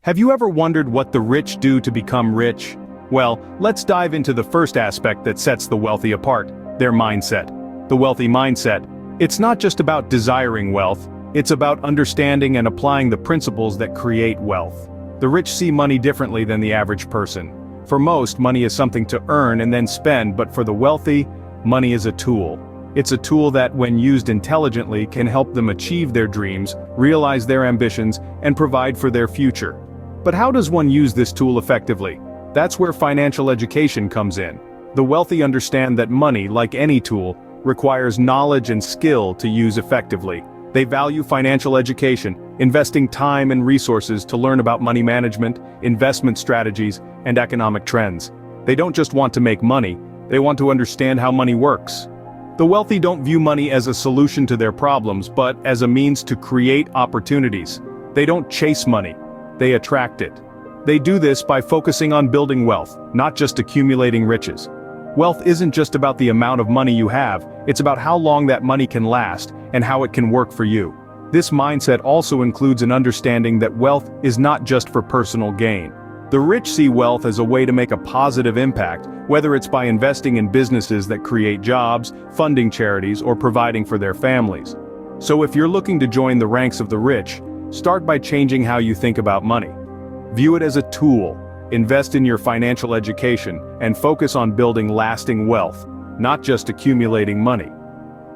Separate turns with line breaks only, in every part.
Have you ever wondered what the rich do to become rich? Well, let's dive into the first aspect that sets the wealthy apart: their mindset. The wealthy mindset. It's not just about desiring wealth, it's about understanding and applying the principles that create wealth. The rich see money differently than the average person. For most, money is something to earn and then spend, but for the wealthy, money is a tool. It's a tool that, when used intelligently, can help them achieve their dreams, realize their ambitions, and provide for their future. But how does one use this tool effectively? That's where financial education comes in. The wealthy understand that money, like any tool, requires knowledge and skill to use effectively. They value financial education, investing time and resources to learn about money management, investment strategies, and economic trends. They don't just want to make money, they want to understand how money works. The wealthy don't view money as a solution to their problems, but as a means to create opportunities. They don't chase money, they attract it. They do this by focusing on building wealth, not just accumulating riches. Wealth isn't just about the amount of money you have, it's about how long that money can last and how it can work for you. This mindset also includes an understanding that wealth is not just for personal gain. The rich see wealth as a way to make a positive impact, whether it's by investing in businesses that create jobs, funding charities, or providing for their families. So if you're looking to join the ranks of the rich, start by changing how you think about money. View it as a tool, invest in your financial education, and focus on building lasting wealth, not just accumulating money.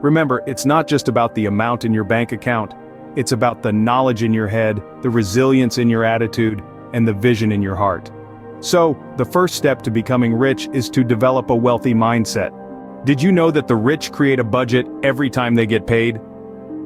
Remember, it's not just about the amount in your bank account, it's about the knowledge in your head, the resilience in your attitude, and the vision in your heart. So, the first step to becoming rich is to develop a wealthy mindset. Did you know that the rich create a budget every time they get paid?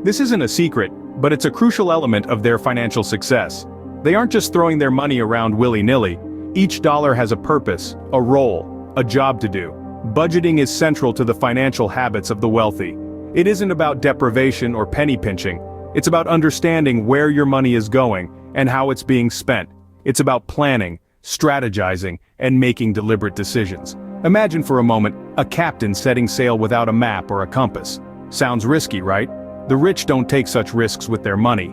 This isn't a secret, but it's a crucial element of their financial success. They aren't just throwing their money around willy-nilly. Each dollar has a purpose, a role, a job to do. Budgeting is central to the financial habits of the wealthy. It isn't about deprivation or penny pinching. It's about understanding where your money is going and how it's being spent. It's about planning, strategizing, and making deliberate decisions. Imagine for a moment a captain setting sail without a map or a compass. Sounds risky, right? The rich don't take such risks with their money.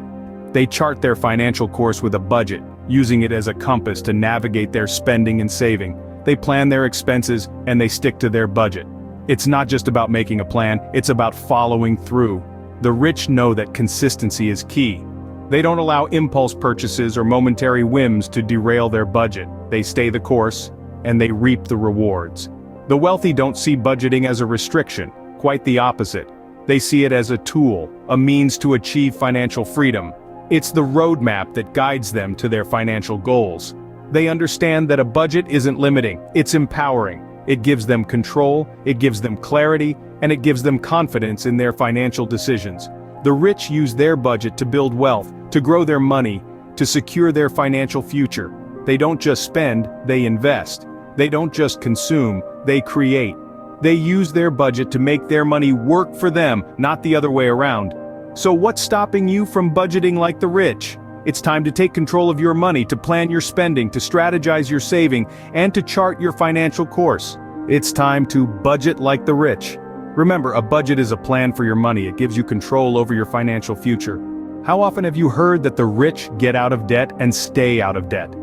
They chart their financial course with a budget, using it as a compass to navigate their spending and saving. They plan their expenses and they stick to their budget. It's not just about making a plan, it's about following through. The rich know that consistency is key. They don't allow impulse purchases or momentary whims to derail their budget. They stay the course, and they reap the rewards. The wealthy don't see budgeting as a restriction, quite the opposite. They see it as a tool, a means to achieve financial freedom. It's the roadmap that guides them to their financial goals. They understand that a budget isn't limiting, it's empowering. It gives them control, it gives them clarity, and it gives them confidence in their financial decisions. The rich use their budget to build wealth, to grow their money, to secure their financial future. They don't just spend, they invest. They don't just consume, they create. They use their budget to make their money work for them, not the other way around. So what's stopping you from budgeting like the rich? It's time to take control of your money, to plan your spending, to strategize your saving, and to chart your financial course. It's time to budget like the rich. Remember, a budget is a plan for your money. It gives you control over your financial future. How often have you heard that the rich get out of debt and stay out of debt?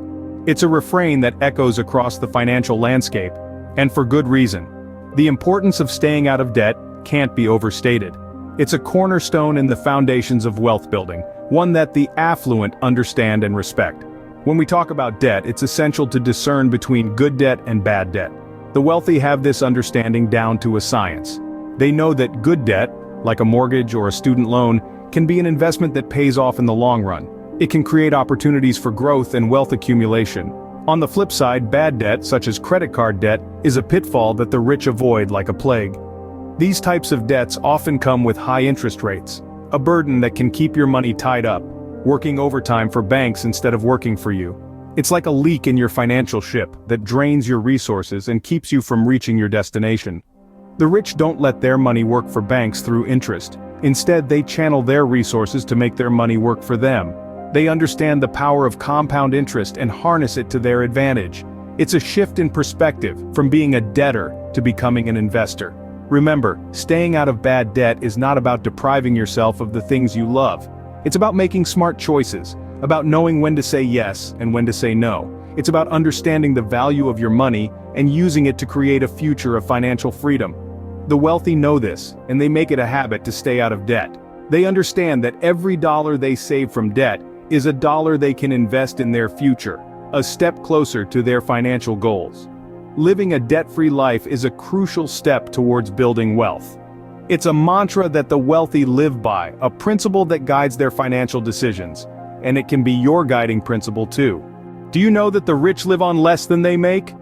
It's a refrain that echoes across the financial landscape, and for good reason. The importance of staying out of debt can't be overstated. It's a cornerstone in the foundations of wealth building, one that the affluent understand and respect. When we talk about debt, it's essential to discern between good debt and bad debt. The wealthy have this understanding down to a science. They know that good debt, like a mortgage or a student loan, can be an investment that pays off in the long run. It can create opportunities for growth and wealth accumulation. On the flip side, bad debt, such as credit card debt, is a pitfall that the rich avoid like a plague. These types of debts often come with high interest rates, a burden that can keep your money tied up, working overtime for banks instead of working for you. It's like a leak in your financial ship that drains your resources and keeps you from reaching your destination. The rich don't let their money work for banks through interest. Instead, they channel their resources to make their money work for them. They understand the power of compound interest and harness it to their advantage. It's a shift in perspective, from being a debtor to becoming an investor. Remember, staying out of bad debt is not about depriving yourself of the things you love. It's about making smart choices, about knowing when to say yes and when to say no. It's about understanding the value of your money and using it to create a future of financial freedom. The wealthy know this, and they make it a habit to stay out of debt. They understand that every dollar they save from debt is a dollar they can invest in their future, a step closer to their financial goals. Living a debt-free life is a crucial step towards building wealth. It's a mantra that the wealthy live by, a principle that guides their financial decisions, and it can be your guiding principle too. Do you know that the rich live on less than they make?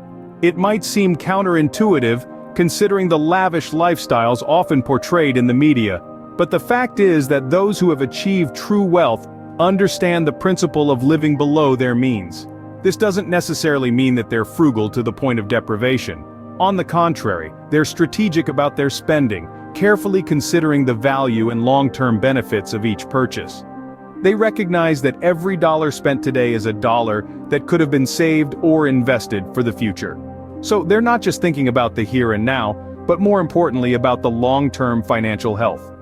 It might seem counterintuitive, considering the lavish lifestyles often portrayed in the media, but the fact is that those who have achieved true wealth understand the principle of living below their means. This doesn't necessarily mean that they're frugal to the point of deprivation. On the contrary, they're strategic about their spending, carefully considering the value and long-term benefits of each purchase. They recognize that every dollar spent today is a dollar that could have been saved or invested for the future. So they're not just thinking about the here and now, but more importantly about the long-term financial health.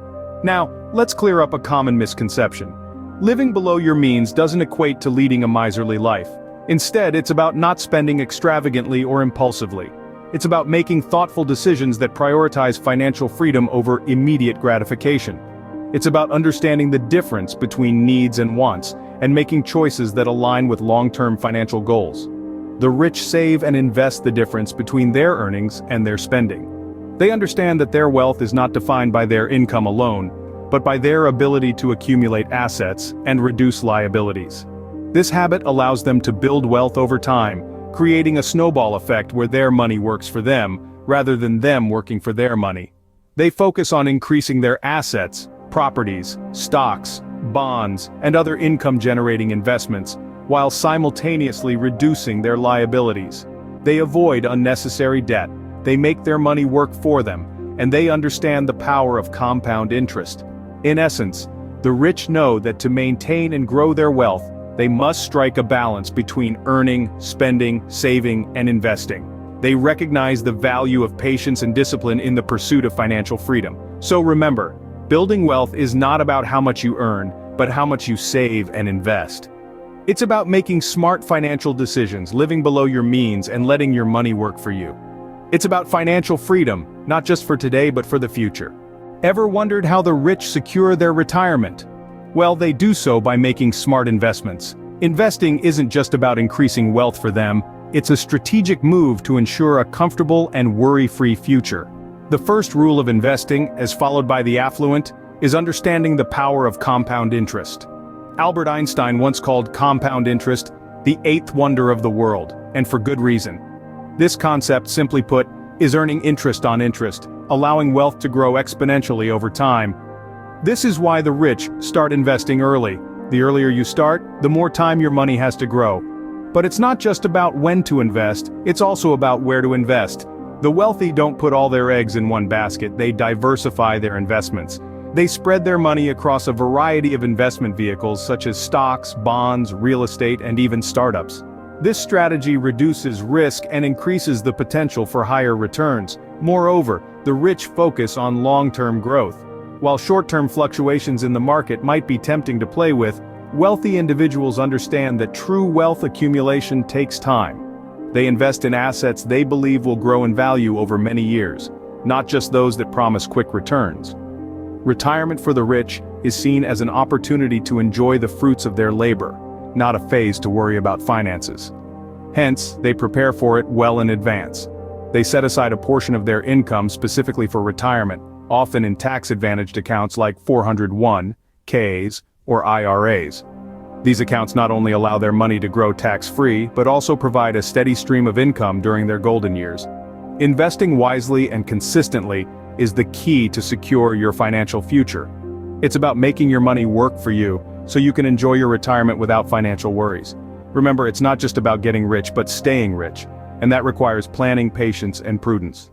Now, let's clear up a common misconception. Living below your means doesn't equate to leading a miserly life. Instead, it's about not spending extravagantly or impulsively. It's about making thoughtful decisions that prioritize financial freedom over immediate gratification. It's about understanding the difference between needs and wants, and making choices that align with long-term financial goals. The rich save and invest the difference between their earnings and their spending. They understand that their wealth is not defined by their income alone, but by their ability to accumulate assets and reduce liabilities. This habit allows them to build wealth over time, creating a snowball effect where their money works for them, rather than them working for their money. They focus on increasing their assets, properties, stocks, bonds, and other income-generating investments, while simultaneously reducing their liabilities. They avoid unnecessary debt, they make their money work for them, and they understand the power of compound interest. In essence, the rich know that to maintain and grow their wealth, they must strike a balance between earning, spending, saving, and investing. They recognize the value of patience and discipline in the pursuit of financial freedom. So remember, building wealth is not about how much you earn, but how much you save and invest. It's about making smart financial decisions, living below your means, and letting your money work for you. It's about financial freedom, not just for today but for the future. Ever wondered how the rich secure their retirement? Well, they do so by making smart investments. Investing isn't just about increasing wealth for them, it's a strategic move to ensure a comfortable and worry-free future. The first rule of investing, as followed by the affluent, is understanding the power of compound interest. Albert Einstein once called compound interest the eighth wonder of the world, and for good reason. This concept, simply put, is earning interest on interest, allowing wealth to grow exponentially over time. This is why the rich start investing early. The earlier you start, the more time your money has to grow. But it's not just about when to invest, it's also about where to invest. The wealthy don't put all their eggs in one basket, they diversify their investments. They spread their money across a variety of investment vehicles such as stocks, bonds, real estate, and even startups. This strategy reduces risk and increases the potential for higher returns. Moreover, the rich focus on long-term growth. While short-term fluctuations in the market might be tempting to play with, wealthy individuals understand that true wealth accumulation takes time. They invest in assets they believe will grow in value over many years, not just those that promise quick returns. Retirement for the rich is seen as an opportunity to enjoy the fruits of their labor, not a phase to worry about finances. Hence, they prepare for it well in advance. They set aside a portion of their income specifically for retirement, often in tax-advantaged accounts like 401(k)s or IRAs. These accounts not only allow their money to grow tax-free, but also provide a steady stream of income during their golden years. Investing wisely and consistently is the key to secure your financial future. It's about making your money work for you, so you can enjoy your retirement without financial worries. Remember, it's not just about getting rich but staying rich, and that requires planning, patience, and prudence.